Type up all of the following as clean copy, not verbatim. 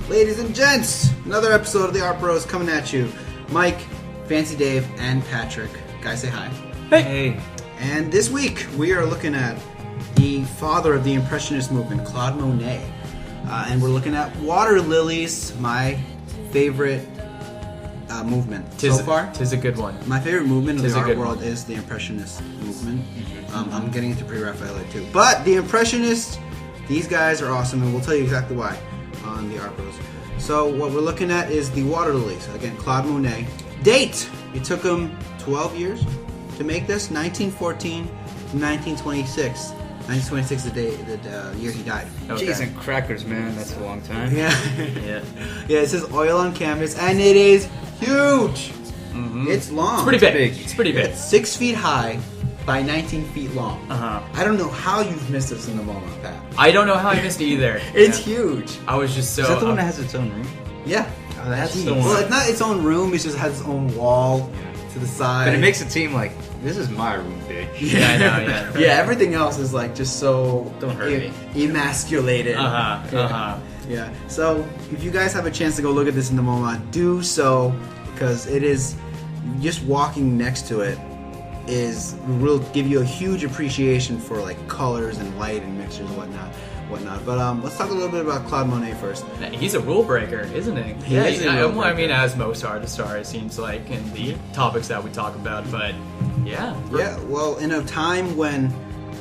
Ladies and gents, another episode of the Art Bros coming at you. Mike, Fancy Dave, and Patrick. Guys, say hi. Hey. And this week, we are looking at the father of the Impressionist movement, Claude Monet. And we're looking at Water Lilies, my favorite movement so far. Tis a good one. My favorite movement of the art world is the Impressionist movement. I'm getting into Pre-Raphael too. But the Impressionists, these guys are awesome, and we'll tell you exactly why on the Art Bros. So what we're looking at is the Water Lilies. Again, Claude Monet. Date! It took him 12 years to make this, 1914 to 1926. 1926 the year he died. Okay. Jeez and crackers, man. That's a long time. Yeah. Yeah. It says oil on canvas, and it is huge. Mm-hmm. It's long. It's pretty big. It's pretty big. It's 6 feet high by 19 feet long. Uh-huh. I don't know how you've missed this in the moment, Pat. I don't know how I missed it either. It's huge. I was just so... Is that the one that has its own room? Yeah. Oh, that's Jeez. the one. Well, it's not its own room. It just has its own wall to the side. But it makes it seem like, this is my room, bitch. Yeah, I know, yeah. Yeah, everything else is like just so Don't hurt me. emasculated. Yeah. So if you guys have a chance to go look at this in the moment, do so, because it is just walking next to it will give you a huge appreciation for like colors and light and mixtures and whatnot. But let's talk a little bit about Claude Monet first. He's a rule breaker, isn't he? He is a rule I mean, breaker. as most artists are, it seems like, in the topics that we talk about, but yeah. Yeah, well, in a time when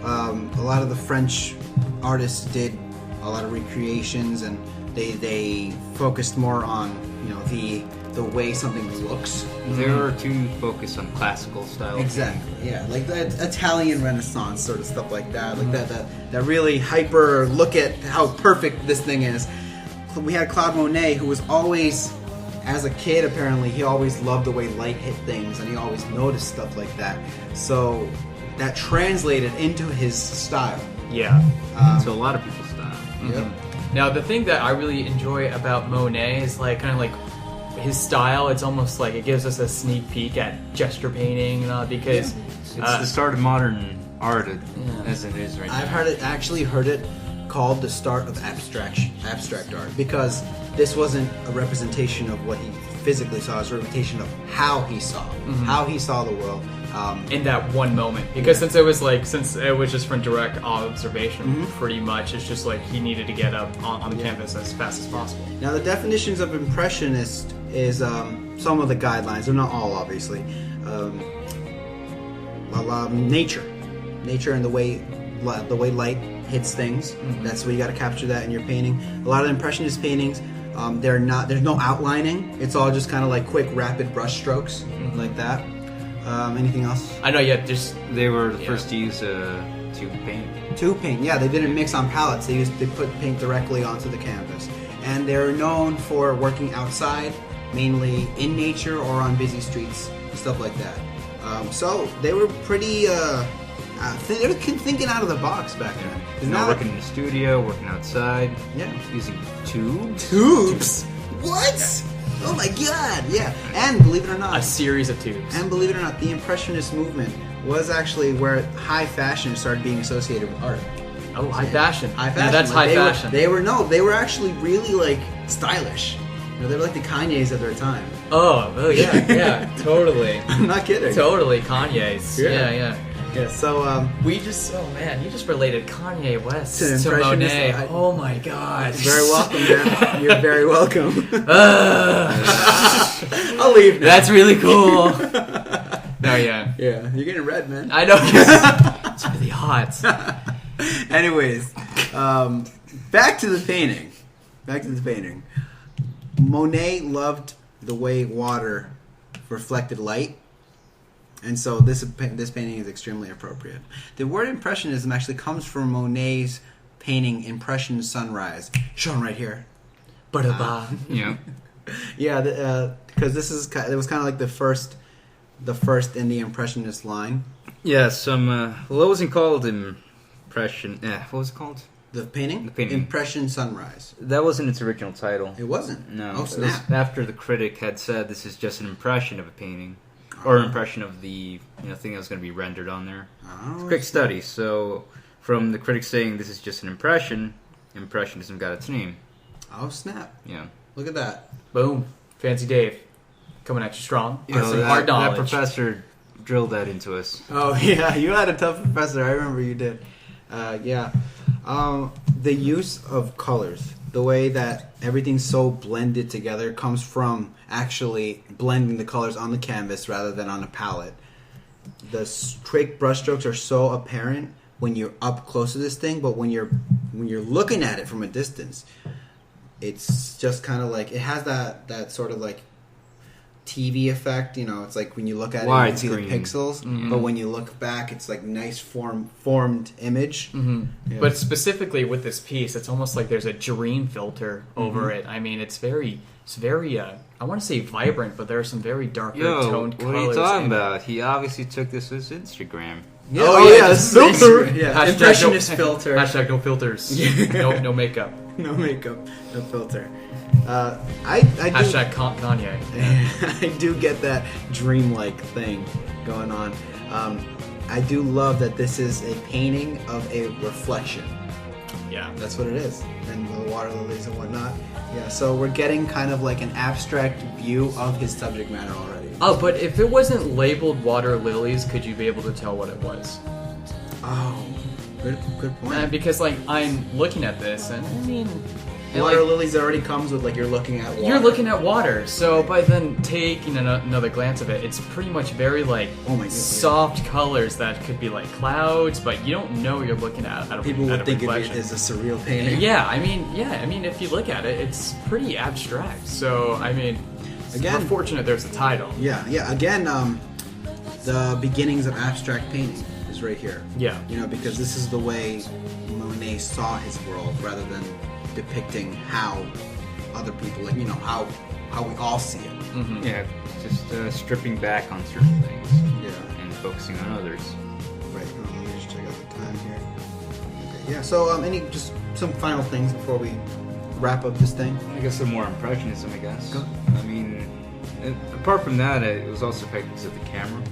a lot of the French artists did a lot of recreations, and they focused more on the way something looks. They were too focused on classical style. Exactly. Yeah, like the Italian Renaissance sort of stuff like that. Like that really hyper look at how perfect this thing is. We had Claude Monet, who was always, as a kid, apparently, he always loved the way light hit things, and he always noticed stuff like that. So that translated into his style. Yeah. So a lot of people's style. Yep. Now, the thing that I really enjoy about Monet is like kind of like his style. It's almost like it gives us a sneak peek at gesture painting, because It's the start of modern art as it is right now. I've heard it called the start of abstract art, because this wasn't a representation of what he physically saw, it was a representation of how he saw the world. In that one moment, because since it was just from direct observation, pretty much it's just like he needed to get up on the canvas as fast as possible. Now, the definitions of impressionist is some of the guidelines. They're not all, obviously. Nature, and the way light hits things. That's where you got to capture that in your painting. A lot of impressionist paintings, there's no outlining. It's all just kind of like quick, rapid brush strokes like that. Anything else? I know, yeah. They were the first to use tube paint. Tube paint, yeah. They didn't mix on palettes. They put paint directly onto the canvas, and they're known for working outside, mainly in nature or on busy streets, stuff like that. So they were pretty. They were thinking out of the box back then. Not working in the studio, working outside. Yeah, using tubes. Tubes. What? Oh my God! Yeah, and believe it or not, a series of tubes. And believe it or not, the Impressionist movement was actually where high fashion started being associated with art. Oh, high fashion. High fashion. Yeah, that's high fashion. They were actually really like stylish. They were like the Kanyes of their time. Oh yeah, totally. I'm not kidding. Totally, Kanye's. Yeah. Yeah, so you just related Kanye West to to Monet. Impressionist. Oh my God. You're very welcome, man. You're very welcome. I'll leave now. That's really cool. No, yeah. Yeah, you're getting red, man. I know. It's really hot. Anyways, back to the painting. Monet loved the way water reflected light. And so this painting is extremely appropriate. The word impressionism actually comes from Monet's painting Impression Sunrise, shown right here. Yeah. Yeah, because it was kind of like the first in the Impressionist line. Yeah, what was it called? Impression. What was it called? The painting? The painting. Impression Sunrise. That wasn't its original title. It wasn't? No. Oh, It snap. was after the critic had said this is just an impression of a painting. Or an impression of the thing that was going to be rendered on there. It's a quick study. So, from the critic saying this is just an impression, Impressionism got its name. Oh, snap. Yeah. Look at that. Boom. Fancy Dave. Coming at you strong. You know, Some that, hard knowledge. that professor drilled that into us. Oh, yeah. You had a tough professor. I remember you did. Yeah. The use of colors, the way that everything's so blended together, comes from actually blending the colors on the canvas rather than on a palette. The straight brushstrokes are so apparent when you're up close to this thing, but when you're looking at it from a distance, it's just kind of like, it has that sort of like TV effect, you know. It's like when you look at it, you can see the pixels, but when you look back, it's like nice formed image. Yeah. But specifically with this piece, it's almost like there's a dream filter over it. I mean, it's very I want to say vibrant, but there are some very darker toned colors. What are you talking about? He obviously took this as Instagram. Yeah. Oh, yeah, this filter. Yeah, hashtag impressionist filter. Hashtag no filters. No makeup. No makeup, no filter. I hashtag Kanye. I do get that dreamlike thing going on. I do love that this is a painting of a reflection. Yeah, that's what it is, and the water lilies and whatnot. Yeah, so we're getting kind of like an abstract view of his subject matter already. Oh, but if it wasn't labeled water lilies, could you be able to tell what it was? Oh, good point. Because like I'm looking at this, and I mean, water lilies already comes with like you're looking at water. You're looking at water, so by then taking another glance of it, it's pretty much very like soft colors that could be like clouds, but you don't know you're looking at a people would think reflection. it is a surreal painting. Yeah, I mean, if you look at it, it's pretty abstract. So I mean, again, we're fortunate there's a title. Yeah. Again, the beginnings of abstract painting is right here. Yeah. You know, because this is the way Monet saw his world, rather than depicting how other people, like, you know, how we all see it. Mm-hmm. Yeah, just stripping back on certain things. Yeah. And focusing on others. Right. Let me just check out the time here. Okay. Yeah. So, just some final things before we wrap up this thing. I guess some more impressionism. I guess. Go. I mean, apart from that, it was also effective because of the camera.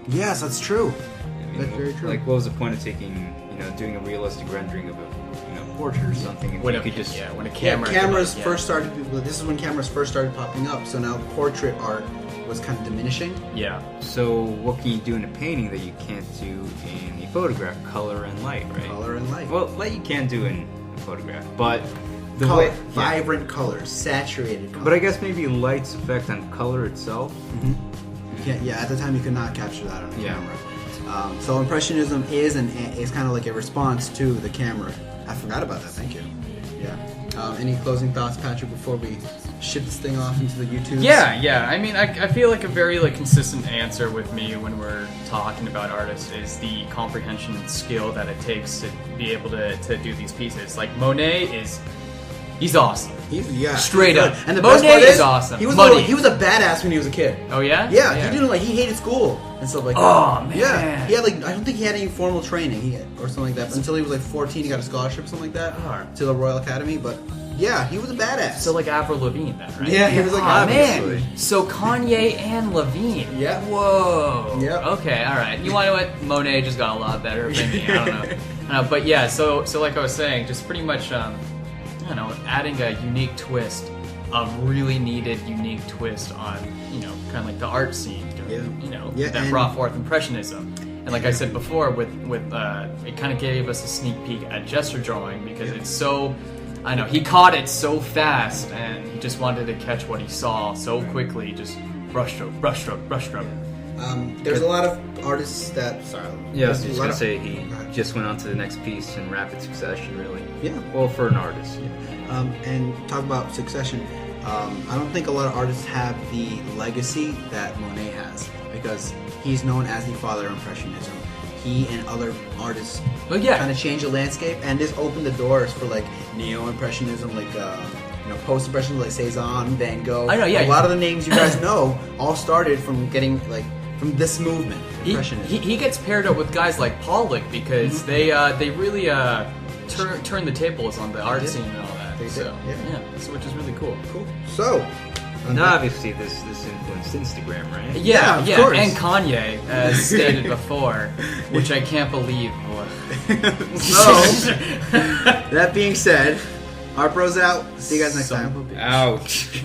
Yes, that's true. I mean, that's very true. Like, what was the point of doing a realistic rendering of a portrait or something? When a cameras first started. This is when cameras first started popping up. So now portrait art was kind of diminishing. Yeah. So what can you do in a painting that you can't do in a photograph? Color and light, right? Color and light. Well, light you can do in a photograph, but vibrant colors, saturated colors. But I guess maybe light's effect on color itself. Mm-hmm. Yeah. At the time, you could not capture that on a camera. So impressionism is kind of like a response to the camera. I forgot about that. Thank you. Yeah. Any closing thoughts, Patrick, before we ship this thing off into the YouTube? Yeah. I mean, I feel like a very consistent answer with me when we're talking about artists is the comprehension and skill that it takes to be able to do these pieces. Like Monet he's awesome. Straight up. And the Monet best part is awesome. He was a badass when he was a kid. Oh yeah? Yeah. He hated school and stuff like that. Oh man. Yeah. He had I don't think he had any formal training or something like that. But until he was 14, he got a scholarship, something like that, to the Royal Academy. But yeah, he was a badass. So like Avril Lavigne then, right? Yeah, he was like man. So Kanye and Lavigne. Yeah. Whoa. Yeah. Okay. All right. You want to know what? Monet just got a lot better than me. I don't know. But yeah. So like I was saying, just pretty much. Adding a unique twist, a really needed unique twist on, kind of like the art scene, that brought forth Impressionism. And like I said before, with it kind of gave us a sneak peek at gesture drawing because it's so, he caught it so fast and he just wanted to catch what he saw so quickly, just brushstroke. There's a lot of artists that. Sorry. Yeah, I was just gonna say he just went on to the next piece in rapid succession, really. Yeah. Well, for an artist. Yeah. And talk about succession. I don't think a lot of artists have the legacy that Monet has because he's known as the father of Impressionism. He and other artists kind of changed the landscape, and this opened the doors for neo-impressionism, post-impressionism like Cezanne, Van Gogh. I know, yeah. A lot of the names you guys know all started from getting from this movement, Impressionism. He gets paired up with guys like Pollock because they really turn the tables on the art scene and all that. So which is really cool. Cool. So, and obviously this influenced Instagram, right? Yeah, of course. And Kanye, as stated before, which I can't believe. So, that being said, Art Bros out. See you guys next Son time. of a bitch. Ouch.